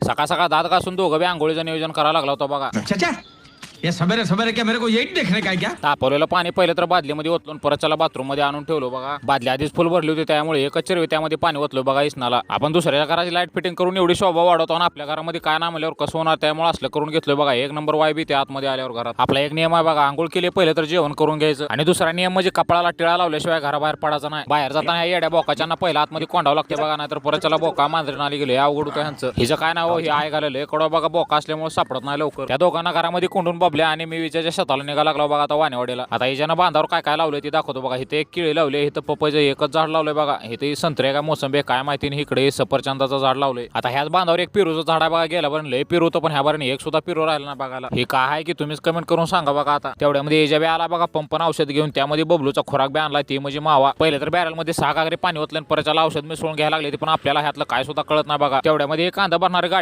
सकाळ सकाळ दात घासून दोघं बी आंघोळीचं नियोजन करायला लागला होता बघा. ये सवेरे सवेरे क्या मेरे को यही देखने का है क्या? तापवलेलं पाणी पहिलं तर बादलीमध्ये ओतलून परत त्याला बाथरूम मध्ये आणून ठेवलो बघा. बादली आधीच फुल भरली होती त्यामुळे एकच चिरवी त्यामध्ये पाणी ओतलो बघा इस्नाला. आपण दुसऱ्या घराची लाईट फिटिंग करून एवढी शोभा वाढवतो आणि आपल्या घरामध्ये काय ना म्हणल्यावर कसं होणार, त्यामुळे असलं करून घेतलं बघा. एक नंबर वाय बी त्या आतमध्ये आल्यावर घरात. आपला एक नियम आहे बघा, आंघोळ केली पहिलं तर जेवण करून घ्यायचं आणि दुसरा नियम म्हणजे कपडाला टिळा लावल्याशिवाय घराबाहेर पडायचं नाही. बाहेर जाताना या येड्या बोकाच्यांना पहिला आतमध्ये कोंडावं लागते बघा, नाहीतर परत त्याला बोका मांजरीन आली गेले अवघड होतं ह्यांचं. हिचं काय नाव हे आय घालेलं कडा बघा, बोका असल्यामुळे सापडत नाही लवकर. त्या दोघांना घरामध्ये कोंडून बबल्या आणि मी विचारच्या शेताला निघाला लागलो बघा आता वानेवाडीला. आता हिच्यानं बांधावर काय काय लावलंय ते दाखवतो बघा. इथे एक केळी लावले, इथं पपईचं एकच झाड लावलंय बघा. इथे संत्रे का मोसंबी काय माहिती नाही. इकडे सफरचंदाचं झाड लावलंय. आता ह्याच बांधावर एक पेरूचं झाड आहे बघा. गेला पण लय पेरू होतं, पण ह्या बारीने एक सुद्धा पेरू राहिला ना बघायला. हे काय आहे की तुम्हीच कमेंट करून सांगा बघा. आता तेवढ्यामध्ये एजा बी आला बघा पंपन औषध घेऊन, त्यामध्ये बबलूचा खुराक बी आणलाय ते म्हणजे मावा. पहिले तर बॅरल मध्ये 6 घागरे पाणी ओतलं, परत त्याला औषध मिसळून घ्यायला लागले, पण आपल्याला ह्यातलं काय सुद्धा कळत नाही बघा. तेवढ्यामध्ये एक कांदा भरणारी गाडी